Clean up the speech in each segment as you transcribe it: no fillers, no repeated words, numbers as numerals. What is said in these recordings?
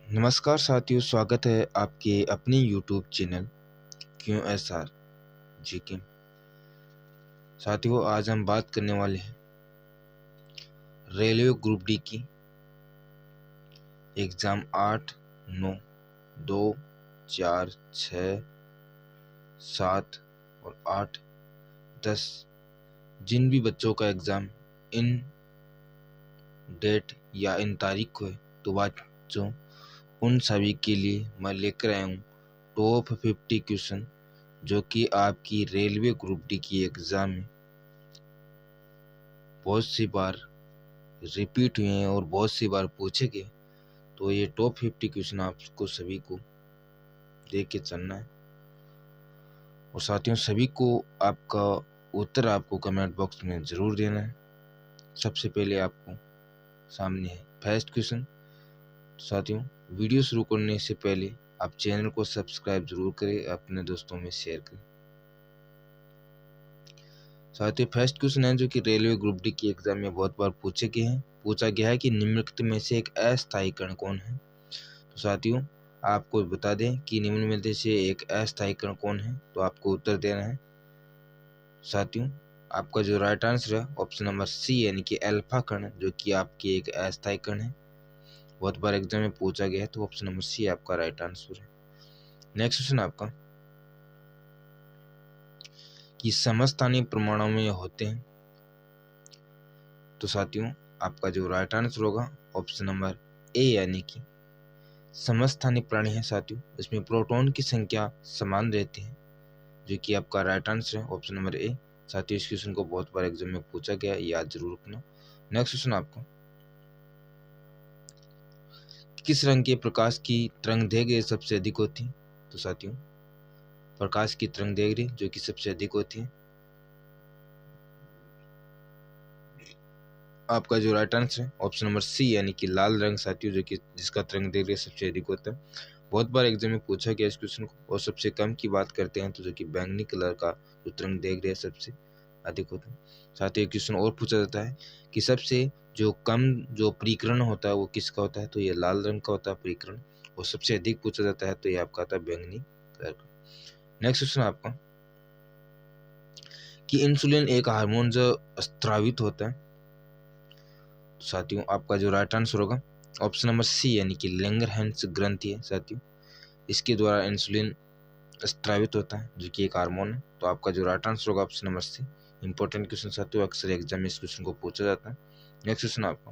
नमस्कार साथियों, स्वागत है आपके अपने यूट्यूब चैनल क्यों एस आर जी के। साथियों, आज हम बात करने वाले हैं रेलवे ग्रुप डी की एग्ज़ाम 8, 9, 2, 4, 6, 7 और 8, 10 जिन भी बच्चों का एग्ज़ाम इन डेट या इन तारीख को है, तो बच्चों उन सभी के लिए मैं लेकर आया हूँ टॉप 50 क्वेश्चन जो कि आपकी रेलवे ग्रुप डी की एग्ज़ाम में बहुत सी बार रिपीट हुए हैं और बहुत सी बार पूछे गए। तो ये टॉप 50 क्वेश्चन आपको सभी को देख के चलना है और साथियों सभी को आपका उत्तर आपको कमेंट बॉक्स में ज़रूर देना है। सबसे पहले आपको सामने है फर्स्ट क्वेश्चन। साथियों, वीडियो शुरू करने से पहले आप चैनल को सब्सक्राइब जरूर करें, अपने दोस्तों में शेयर करें। साथियों, फर्स्ट क्वेश्चन है जो कि रेलवे ग्रुप डी की एग्जाम में बहुत बार पूछा गया है कि निम्नलिखित में से एक अस्थायी कण कौन है। तो साथियों, आपको बता दें कि निम्न में से एक अस्थायी कण कौन है, तो आपको उत्तर देना है। साथियों, आपका जो राइट आंसर है ऑप्शन नंबर सी यानी कि अल्फा कण, जो कि आपकी एक अस्थायी कण है, बहुत बार एग्जाम में पूछा गया है, तो ऑप्शन नंबर सी आपका राइट आंसर है। नेक्स्ट क्वेश्चन आपका कि समस्थानिक परमाणु में होते हैं। तो साथियों, आपका जो राइट आंसर होगा ऑप्शन नंबर ए यानी कि समस्थानिक प्राणी है। साथियों, इसमें प्रोटॉन की संख्या समान रहती है, जो कि आपका राइट आंसर है ऑप्शन नंबर ए। साथियों, इस क्वेश्चन को बहुत बार एग्जाम में पूछा गया है, याद जरूर रखना। नेक्स्ट क्वेश्चन आपका किस रंग के प्रकाश की तरंगदैर्घ्य सबसे अधिक होती है। तो साथियों, प्रकाश की तरंगदैर्घ्य जो कि सबसे अधिक होती है, आपका जो राइट आंसर है ऑप्शन नंबर सी यानी कि लाल रंग। साथियों, जो कि जिसका तरंगदैर्घ्य सबसे अधिक होता है, बहुत बार एग्जाम में पूछा गया इस क्वेश्चन को। और सबसे कम की बात करते हैं तो जो कि बैंगनी कलर का जो तरंगदैर्घ्य सबसे अधिक होता है। साथ ही एक क्वेश्चन और पूछा जाता है कि सबसे जो कम जो परिकर्ण होता है वो किसका होता है, तो ये लाल रंग का होता है परिकर्ण। और सबसे अधिक पूछा जाता है तो ये आपका आता है बैंगनी कलर का। नेक्स्ट क्वेश्चन आपका कि इंसुलिन एक हार्मोन जो स्रावित होता है। साथियों, आपका जो राइट आंसर होगा ऑप्शन नंबर सी यानी कि लैंगरहैंस ग्रंथि है। साथियों, इसके द्वारा इंसुलिन स्रावित होता है, जो कि एक हार्मोन है। तो आपका जो राइट आंसर होगा option number C. Important question साथियों, अक्सर एग्जाम में इस क्वेश्चन को पूछा जाता है। नेक्स्ट क्वेश्चन आपका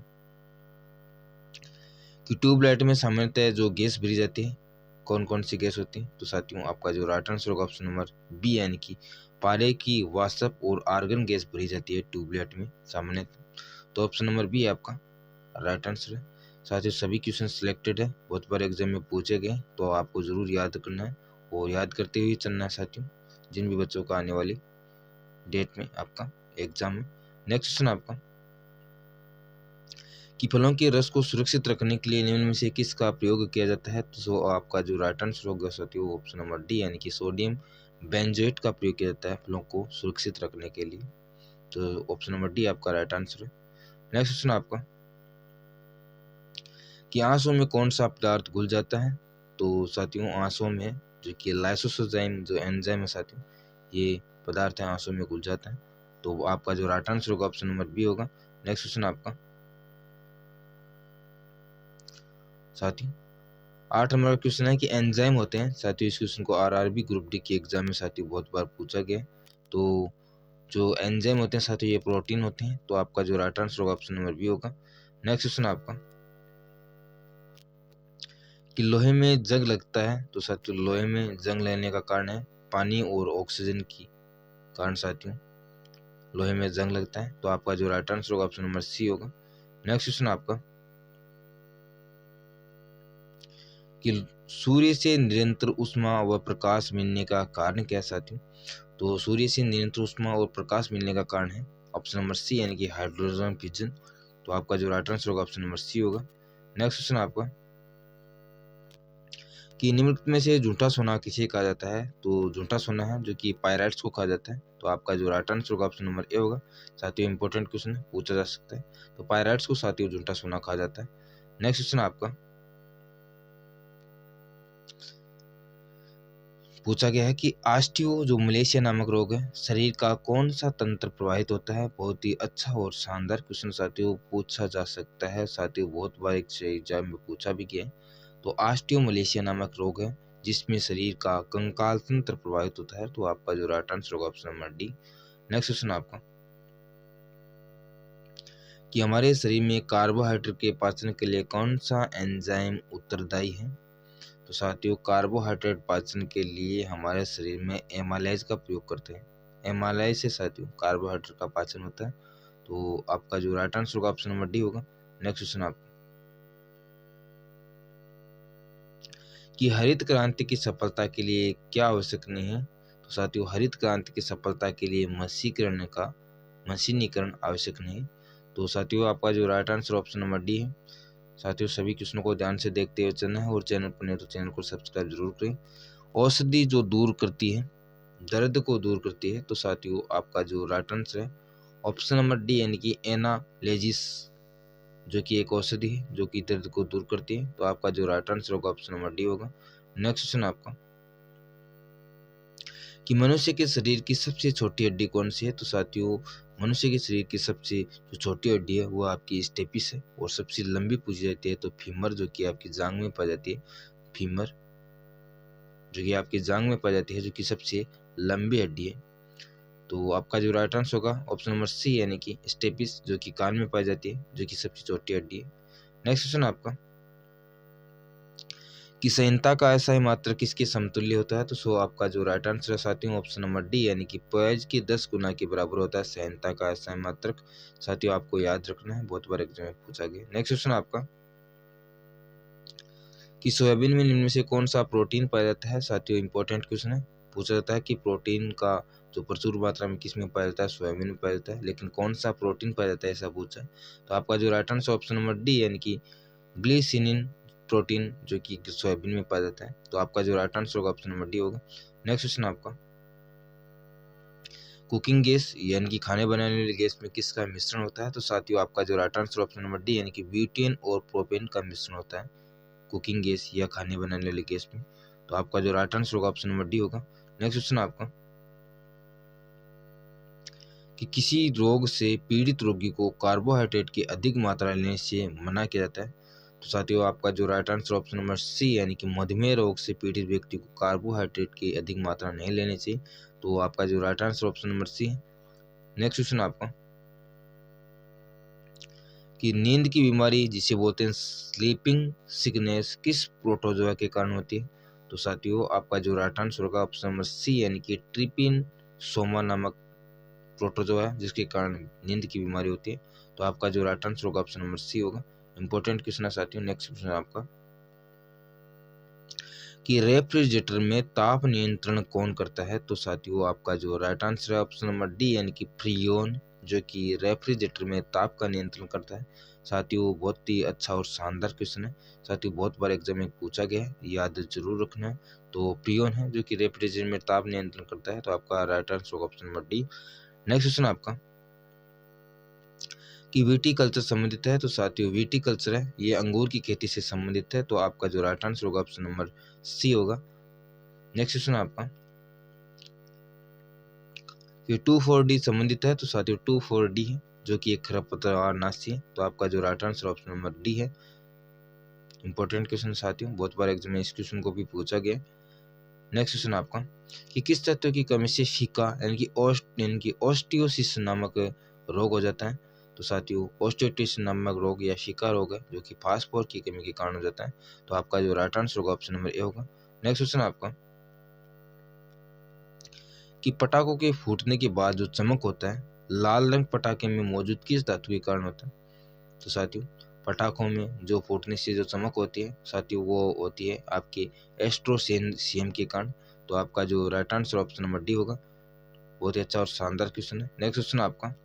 कि ट्यूबलाइट में सामान्यतः जो गैस भरी जाती है, कौन कौन सी गैस होती है। तो साथियों, आपका जो राइट आंसर होगा ऑप्शन नंबर बी यानी कि पारे की वाष्प और आर्गन गैस भरी जाती है ट्यूबलाइट में सामान्यतः। तो ऑप्शन नंबर बी आपका राइट आंसर है। साथ ही सभी क्वेश्चन सिलेक्टेड है, बहुत बार एग्जाम में पूछे गए, तो आपको जरूर याद करना है और याद करते हुए चलना है साथियों, जिन भी बच्चों का आने वाली डेट में आपका एग्जाम में। नेक्स्ट क्वेश्चन आपका कि फलों के रस को सुरक्षित रखने के लिए निम्न में से किसका प्रयोग किया जाता है। तो आपका जो राइट आंसर होगा साथियों ऑप्शन नंबर डी यानी कि सोडियम बेंजोएट का प्रयोग किया जाता है फलों को सुरक्षित रखने के लिए। तो ऑप्शन नंबर डी आपका राइट आंसर है। नेक्स्ट क्वेश्चन आपका कि आंसू में कौन सा पदार्थ घुल जाता है। तो साथियों, आंसू में जो कि लाइसोसोजाइम जो एंजाइम है साथियों, ये पदार्थ है आंसू में घुल जाता है। तो आपका जो राइट आंसर होगा ऑप्शन नंबर बी होगा। नेक्स्ट क्वेश्चन आपका साथियों 8 नंबर क्वेश्चन है कि एंजाइम होते हैं। साथियों, इस क्वेश्चन को आरआरबी ग्रुप डी की एग्जाम में साथियों बहुत बार पूछा गया है। तो जो एंजाइम होते हैं साथियों, ये प्रोटीन होते हैं। तो आपका जो राइट आंसर होगा ऑप्शन नंबर बी होगा। नेक्स्ट क्वेश्चन आपका कि लोहे में जंग लगता है। तो साथियों, लोहे में जंग लगने का कारण है पानी और ऑक्सीजन की कारण। साथियों, लोहे में जंग लगता है। तो आपका जो राइट आंसर होगा ऑप्शन नंबर सी होगा। नेक्स्ट क्वेश्चन आपका कि सूर्य से निरंतर ऊष्मा व प्रकाश मिलने का कारण क्या है। साथियों, तो सूर्य से निरंतर ऊष्मा और प्रकाश मिलने का कारण है ऑप्शन नंबर सी यानी कि हाइड्रोजन फिजन। तो आपका जो राइट आंसर होगा ऑप्शन नंबर सी होगा। नेक्स्ट क्वेश्चन आपका कि निम्नलिखित में से झूठा सोना किसे कहा जाता है। तो झूठा सोना है जो कि पायराइट्स को कहा जाता है। तो आपका जो राइट आंसर होगा ऑप्शन नंबर ए होगा। साथियों, इंपॉर्टेंट क्वेश्चन है, पूछा जा सकता है। तो पायराइट्स को साथियों झूठा सोना कहा जाता है। नेक्स्ट क्वेश्चन आपका पूछा गया है कि ऑस्टियो जो मलेशिया नामक रोग है, शरीर का कौन सा तंत्र प्रभावित होता है। बहुत ही अच्छा और शानदार क्वेश्चन साथियों पूछा जा सकता है। साथियों बहुत बार एग्जाम में पूछा भी गया है। तो ऑस्टियो मलेशिया नामक रोग है जिसमें शरीर का कंकाल तंत्र प्रभावित होता है। तो आपका जो राइट आंसर होगा option number D. Next question आपका कि हमारे शरीर में कार्बोहाइड्रेट के पाचन के लिए कौन सा एंजाइम उत्तरदायी है। तो साथियों कार्बोहाइड्रेट पाचन के लिए हमारे शरीर में एमाइलेज का प्रयोग करते हैं। एमाइलेज से साथियों कार्बोहाइड्रेट का पाचन होता है। तो आपका जो राइट आंसर होगा ऑप्शन नंबर डी होगा। नेक्स्ट क्वेश्चन आपका कि हरित क्रांति की सफलता के लिए क्या आवश्यक नहीं है। तो साथियों हरित क्रांति की सफलता के लिए मशीनीकरण आवश्यक नहीं। तो साथियों आपका जो right answer option number D है। साथियों सभी क्वेश्चनों को ध्यान से देखते हुए चलना है और चैनल पर नहीं तो चैनल को सब्सक्राइब जरूर करें। औषधि जो दूर करती है, दर्द को दूर करती है। तो साथियों आपका जो राइट आंसर है ऑप्शन नंबर डी यानी कि एनाल्जेसिक, जो कि एक औषधि है जो कि दर्द को दूर करती है। तो आपका जो राइट आंसर होगा ऑप्शन नंबर डी होगा। नेक्स्ट क्वेश्चन आपका कि मनुष्य के शरीर की सबसे छोटी हड्डी कौन सी है। तो साथियों मनुष्य के शरीर की सबसे जो छोटी हड्डी है वो आपकी स्टेपिस है और सबसे लंबी पूछी जाती है तो फीमर, जो कि आपकी जांघ में पाई जाती है। फीमर जो कि आपकी जांघ में पाई जाती है, जो कि सबसे लंबी हड्डी है। तो आपका जो राइट आंसर होगा ऑप्शन नंबर सी यानी कि स्टेपिस, जो कि कान में पाई जाती है, जो कि सबसे छोटी हड्डी है। नेक्स्ट क्वेश्चन आपका कि संहिता का ऐसा ही मात्रक किसके समतुल्य होता है। तो सो आपका जो राइट आंसर है साथियों ऑप्शन नंबर डी यानी कि पोएज के 10 गुना के बराबर होता है संहिता का ऐसा ही मात्रक। साथियों आपको याद रखना है, बहुत बार एग्जाम में पूछा गया। नेक्स्ट क्वेश्चन आपका कि सोयाबीन में निम्न में से कौन सा प्रोटीन पाया जाता है। साथियों इंपॉर्टेंट क्वेश्चन है। पूछा जाता है कि प्रोटीन का जो प्रचुर मात्रा में किस में पाया जाता है, सोयाबीन में पाया जाता है, लेकिन कौन सा प्रोटीन पाया जाता है ऐसा पूछा है। तो आपका जो right answer option number D यानी कि ग्लिसिनिन प्रोटीन, जो कि सोयाबीन में पाया जाता है। तो आपका जो राइट आंसर होगा ऑप्शन नंबर डी होगा। नेक्स्ट क्वेश्चन आपका कुकिंग गैस यानी कि खाने बनाने वाली गैस में किसका मिश्रण होता है। तो साथियों आपका जो right answer option number D यानी कि ब्यूटेन और प्रोपेन का मिश्रण होता है कुकिंग गैस या खाने बनाने वाली गैस में। तो आपका जो राइट आंसर होगा ऑप्शन नंबर डी होगा। नेक्स्ट क्वेश्चन आपका कि किसी रोग से पीड़ित रोगी को कार्बोहाइड्रेट की अधिक मात्रा लेने से मना किया जाता है। तो साथियों आपका जो right answer option number C यानी कि मधुमेह रोग से पीड़ित व्यक्ति को कार्बोहाइड्रेट की अधिक मात्रा नहीं लेनी चाहिए। तो आपका जो right answer option number C है। नेक्स्ट क्वेश्चन आपका कि नींद की बीमारी जिसे बोलते हैं स्लीपिंग सिकनेस किस प्रोटोजोआ के कारण होती है। तो साथियों आपका जो राइट आंसर होगा ऑप्शन नंबर सी यानी कि ट्रिपिनोसोमा नामक प्रोटोजोआ है जिसके कारण नींद की बीमारी होती है। तो आपका जो राइट आंसर होगा ऑप्शन नंबर सी होगा। इंपॉर्टेंट क्वेश्चन है साथियों। नेक्स्ट क्वेश्चन आपका कि रेफ्रिजरेटर में ताप नियंत्रण कौन करता है। तो साथियों आपका जो राइट आंसर है ऑप्शन नंबर डी यानी कि फ्रीओन, जो कि रेफ्रिजरेटर में ताप का नियंत्रण करता है। साथियों बहुत ही अच्छा और शानदार क्वेश्चन है। साथियों बहुत बार एग्जाम में पूछा गया है, याद जरूर रखना है। तो फ्रीओन है जो कि रेफ्रिजरेटर में ताप नियंत्रण करता है। तो आपका राइट आंसर होगा option number D. Next question आपका कि विटीकल्चर संबंधित है। तो साथियों विटीकल्चर है ये अंगूर की खेती से संबंधित है। तो आपका जो राइट आंसर होगा ऑप्शन नंबर सी होगा। नेक्स्ट क्वेश्चन आपका कि 2,4-D संबंधित है। तो साथियों 2,4-D है जो कि एक खरपतवार नाशी है। तो आपका जो right answer option number D है। इंपॉर्टेंट क्वेश्चन साथियों बहुत बार एग्जाम में इस क्वेश्चन को भी पूछा गया। नेक्स्ट क्वेश्चन आपका कि किस तत्व की कमी से फीका यानी कि ऑस्टियोसिस नामक रोग हो जाता है। तो साथियों ऑस्टियोसिस नामक रोग या फीका रोग है जो कि फास्फोरस की कमी के कारण हो जाता है। तो आपका जो राइट आंसर होगा ऑप्शन नंबर ए होगा। नेक्स्ट क्वेश्चन आपका कि पटाखों के फूटने के बाद जो चमक होता है लाल रंग पटाखे में मौजूद किस धातु के कारण होता है। तो साथियों पटाखों में जो फूटने से जो चमक होती है साथियों वो होती है आपके एस्ट्रोसेनियम के कारण। तो आपका जो right answer option number D होगा। बहुत ही अच्छा और शानदार क्वेश्चन है। नेक्स्ट क्वेश्चन आपका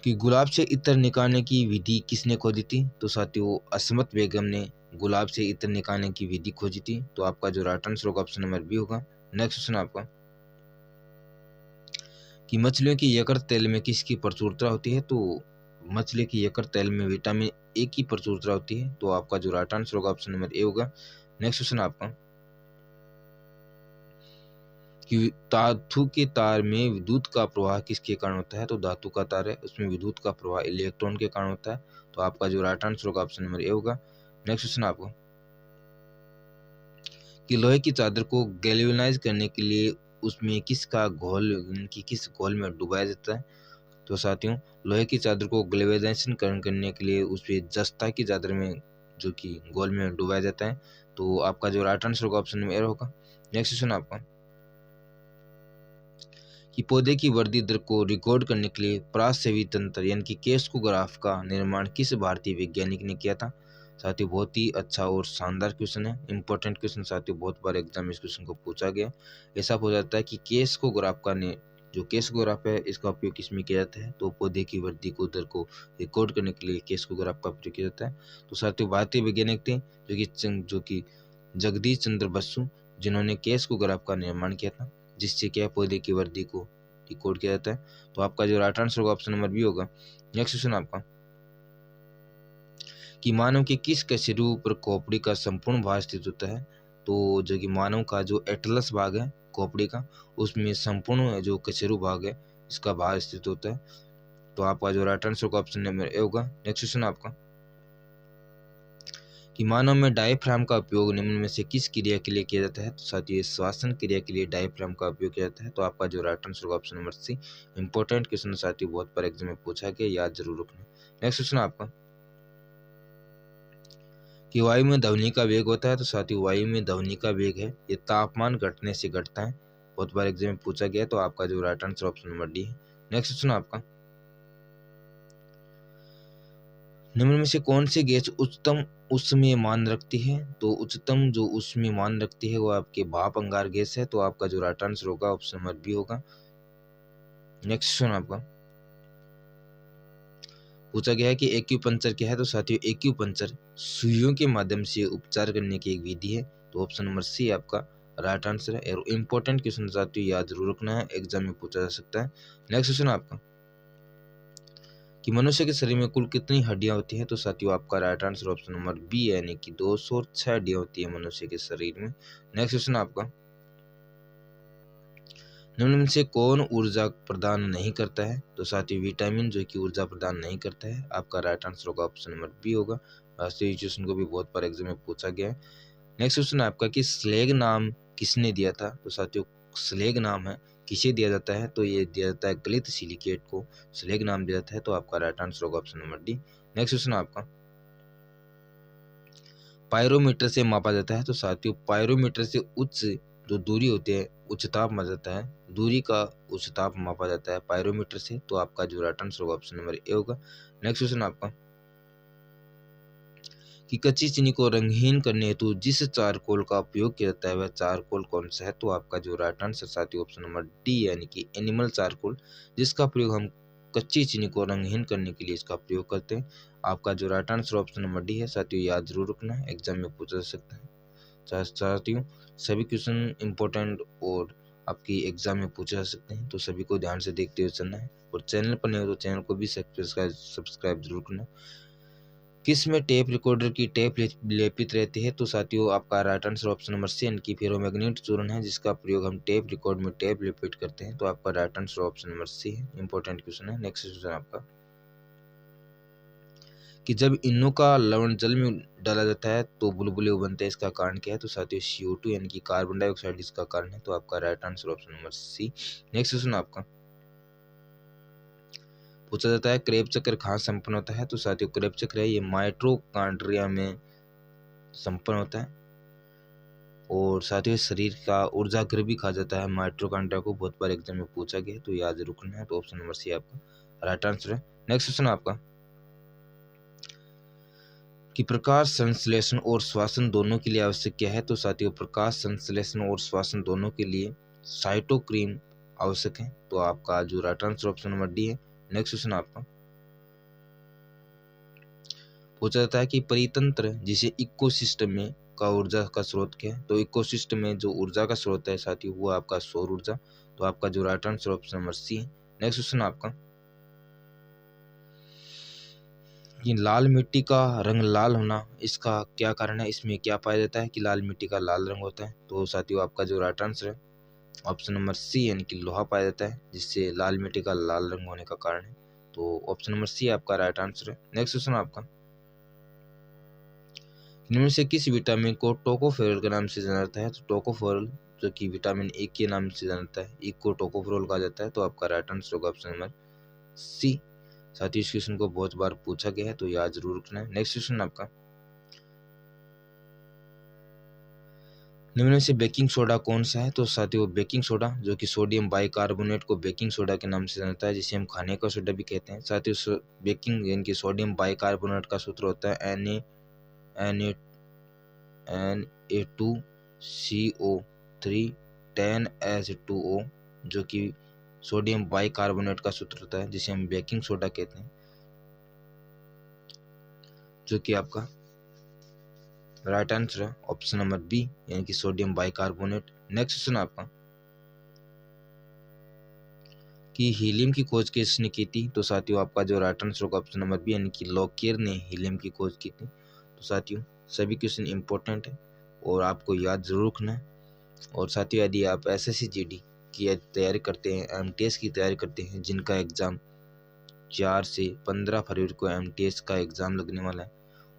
कि गुलाब से इत्र निकालने की विधि किसने खोजी थी। तो साथियों असमत बेगम ने गुलाब से इत्र निकालने की विधि खोजी थी। तो आपका जो राइट आंसर होगा ऑप्शन नंबर बी होगा। नेक्स्ट क्वेश्चन आपका कि मछलियों की यकृत तेल में किसकी प्रचुरता होती है। तो मछली की यकृत तेल में विटामिन ए की प्रचुरता होती है। तो आपका जो राइट आंसर होगा ऑप्शन नंबर ए होगा। नेक्स्ट क्वेश्चन आपका कि धातु के तार में विद्युत का प्रवाह किसके कारण होता है? तो धातु का तार है, उसमें विद्युत का प्रवाह इलेक्ट्रॉन के कारण होता है। तो आपका जो राइट आंसर होगा ऑप्शन नंबर ए होगा। नेक्स्ट क्वेश्चन आपको कि लोहे की चादर को गैल्वेनाइज करने के लिए उसमें किसका घोल किस घोल में डुबाया जाता है? तो साथियों, लोहे की चादर को गैल्वेनाइजेशन करने के लिए उसमें जस्ता की चादर में जो कि घोल में डुबाया जाता है। तो आपका जो राइट आंसर होगा ऑप्शन नंबर ए होगा। नेक्स्ट क्वेश्चन आपका कि पौधे की वृद्धि दर को रिकॉर्ड करने के लिए पराश्रवी तंत्र यानी कि केस्कोग्राफ का निर्माण किस भारतीय वैज्ञानिक ने किया था? साथियों, बहुत ही अच्छा और शानदार क्वेश्चन है, इंपॉर्टेंट क्वेश्चन साथियों, बहुत बार एग्जाम में इस क्वेश्चन को पूछा गया। ऐसा हो जाता है कि केस्कोग्राफ का ने जो केस्कोग्राफ है इसका उपयोग किसमें किया जाता है? तो पौधे की वृद्धि को दर को रिकॉर्ड करने के लिए केस्कोग्राफ का उपयोग किया जाता है। तो साथियों, भारतीय वैज्ञानिक थे जो कि जगदीश चंद्र बसु, जिन्होंने केस्कोग्राफ का निर्माण किया था, जिससे क्या पौधे की वृद्धि को रिकॉर्ड किया जाता है। तो आपका जो राइट आंसर होगा ऑप्शन नंबर बी होगा। नेक्स्ट क्वेश्चन आपका कि मानव के किस कशेरु पर खोपड़ी का संपूर्ण भाग स्थित होता है? तो जो कि मानव का जो एटलस भाग है खोपड़ी का, उसमें संपूर्ण जो कशेरु भाग है इसका भाग स्थित होता है। तो आपका जो राइट आंसर होगा ऑप्शन नंबर ए होगा। नेक्स्ट क्वेश्चन आपका कि मानव में डायफ्राम का उपयोग निम्न में से किस क्रिया के लिए किया जाता है? तो साथियों, श्वसन क्रिया के लिए डायफ्राम का उपयोग किया जाता है। तो आपका जो राइट आंसर होगा option number C. Important question साथियों, बहुत बार एग्जाम में पूछा गया, याद जरूर रखना। नेक्स्ट क्वेश्चन आपका कि वायु में ध्वनि का वेग होता है। तो साथियों, वायु में ध्वनि का वेग है ये तापमान घटने से घटता है, बहुत बार एग्जाम में पूछा गया। तो आपका जो right answer option number D है। नेक्स्ट क्वेश्चन आपका निम्न में से कौन सी गैस उच्चतम उष्मीय मान रखती है? तो उच्चतम जो उष्मीय मान रखती है वो आपके भाप अंगार गैस है। तो आपका जो राइट आंसर होगा ऑप्शन नंबर बी होगा। नेक्स्ट क्वेश्चन आपका पूछा गया है कि एक्यूपंक्चर क्या है? तो साथियों, एक्यूपंक्चर सुइयों के माध्यम से उपचार करने की एक विधि है। तो ऑप्शन नंबर सी आपका राइट आंसर है। और इंपॉर्टेंट क्वेश्चन साथियों, याद जरूर रखना है, एग्जाम में पूछा जा सकता है। नेक्स्ट क्वेश्चन आपका कि मनुष्य के शरीर में कुल कितनी हड्डियां होती हैं? तो साथियों, आपका right answer option number B यानी कि 206 हड्डियां होती है मनुष्य के शरीर में। नेक्स्ट क्वेश्चन आपका निम्न में से कौन ऊर्जा प्रदान नहीं करता है? तो साथियों, विटामिन जो कि ऊर्जा प्रदान नहीं करता है। आपका राइट आंसर होगा ऑप्शन नंबर बी होगा। वास्तविक क्वेश्चन को भी बहुत बार एग्जाम में पूछा गया है। नेक्स्ट क्वेश्चन आपका कि स्लेग नाम किसने दिया था? तो साथियों, स्लेग नाम है किसे दिया जाता है? तो ये दिया जाता है गलित सिलिकेट को स्लेग नाम दिया जाता है। तो आपका राइट आंसर होगा option number D. Next question आपका पायरोमीटर से मापा जाता है। तो साथियों, पायरोमीटर से उच्च जो दूरी होती है उच्चताप मापा जाता है, दूरी का उच्चताप मापा जाता है पायरोमीटर से। तो आपका जो राइट आंसर होगा ऑप्शन नंबर ए होगा। नेक्स्ट क्वेश्चन आपका कि कच्ची चीनी को रंगहीन करने हेतु जिस चारकोल का उपयोग किया जाता है वह चारकोल कौन सा है? तो आपका जो राइट आंसर साथियों ऑप्शन नंबर डी यानी कि एनिमल चारकोल, जिसका प्रयोग हम कच्ची चीनी को रंगहीन करने के लिए इसका प्रयोग करते हैं। आपका जो right answer option number D है साथियों, याद जरूर रखना है, एग्जाम में पूछा जा सकता है। साथियों, सभी क्वेश्चन इंपॉर्टेंट और आपकी एग्जाम में पूछे जा सकते हैं, तो सभी को ध्यान से देखते हुए चलना है। और चैनल पर नहीं हो तो चैनल को भी सब्सक्राइब जरूर करना। किस में टेप रिकॉर्डर की टेप लेपित रहती है? तो साथियों, आपका right answer option number C यानी कि फेरोमैग्नेट चूर्ण है, जिसका प्रयोग हम टेप रिकॉर्ड में टेप लेपित करते हैं। तो आपका right answer option number C है। इंपॉर्टेंट क्वेश्चन है। नेक्स्ट क्वेश्चन आपका कि जब इनो का लवण जल में डाला जाता है तो बुलबुले बनते हैं, इसका कारण क्या है? तो साथियों, CO2 यानी कि कार्बन डाइऑक्साइड इसका कारण है। तो आपका right answer option number C. Next question आपका पूछा जाता है क्रेब चक्र कहाँ संपन्न होता है? तो साथियों, क्रेब चक्र है ये माइटोकॉन्ड्रिया में संपन्न होता है। और साथियों, शरीर का ऊर्जा घर भी कहा जाता है माइटोकॉन्ड्रिया को, बहुत बार एग्जाम में पूछा गया, तो याद रखना है। तो ऑप्शन नंबर सी आपका राइट आंसर है। नेक्स्ट क्वेश्चन आपका कि प्रकाश संश्लेषण और श्वसन दोनों के लिए आवश्यक क्या है? तो साथियों, प्रकाश संश्लेषण और श्वसन दोनों के लिए साइटोक्रीन आवश्यक है। तो आपका जो right answer option number D है। नेक्स्ट क्वेश्चन आपका पूछा जाता है कि परितंत्र जिसे इकोसिस्टम में का ऊर्जा का स्रोत क्या है? तो इकोसिस्टम में जो ऊर्जा का स्रोत है साथियों वो आपका सौर ऊर्जा। तो आपका जो right answer option number C है। नेक्स्ट क्वेश्चन आपका कि लाल मिट्टी का रंग लाल होना, इसका क्या कारण है, इसमें क्या पाया जाता है कि लाल मिट्टी का लाल रंग होता है। तो साथियों आपका जो राइट आंसर है ऑप्शन नंबर सी यानी कि लोहा पाया जाता है, जिससे लाल मिट्टी का लाल रंग होने का कारण है। तो ऑप्शन नंबर सी आपका राइट आंसर है। नेक्स्ट क्वेश्चन आपका, इनमें से किस विटामिन को टोकोफेरोल के नाम से जाना जाता है। तो टोकोफेरोल जो कि विटामिन ए के नाम से जाना जाता है, एक को टोकोफेरोल कहा जाता है। तो आपका राइट आंसर होगा ऑप्शन नंबर सी। साथ ही इस क्वेश्चन को बहुत बार पूछा गया है, तो याद जरूर रखना है। नेक्स्ट क्वेश्चन आपका, निम्न में से बेकिंग सोडा कौन सा है। तो साथियों बेकिंग सोडा जो कि सोडियम बाइकार्बोनेट को बेकिंग सोडा के नाम से जाना जाता है, जिसे हम खाने का सोडा भी कहते हैं। साथियों बेकिंग यानी कि सोडियम बाइकार्बोनेट का सूत्र होता है Na2CO3 10H2O, जो कि सोडियम बाइकार्बोनेट का सूत्र होता है, जिसे हम बेकिंग सोडा कहते हैं, जो कि आपका राइट आंसर है ऑप्शन नंबर बी यानी कि सोडियम बाइकार्बोनेट। नेक्स्ट क्वेश्चन आपका, कि हीलियम की खोज किसने की थी। तो साथियों आपका जो राइट आंसर होगा ऑप्शन नंबर बी यानी कि लॉकियर ने हीलियम की खोज की थी। तो साथियों सभी क्वेश्चन इंपॉर्टेंट है और आपको याद जरूर रखना है। और साथियों यदि आप SSC-GD की तैयारी करते हैं, MTS की तैयारी करते हैं, जिनका एग्ज़ाम 4 से 15 फरवरी को MTS का एग्ज़ाम लगने वाला है,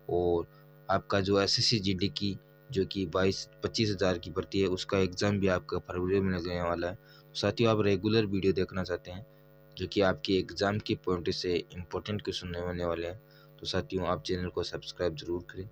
और आपका जो SSC-GD की जो कि 22-25 हज़ार की भर्ती है, उसका एग्ज़ाम भी आपका फरवरी में लगने वाला है। साथियों आप रेगुलर वीडियो देखना चाहते हैं जो कि आपके एग्ज़ाम के पॉइंट से इम्पोर्टेंट क्वेश्चन होने वाले हैं, तो साथियों आप चैनल को सब्सक्राइब जरूर करें।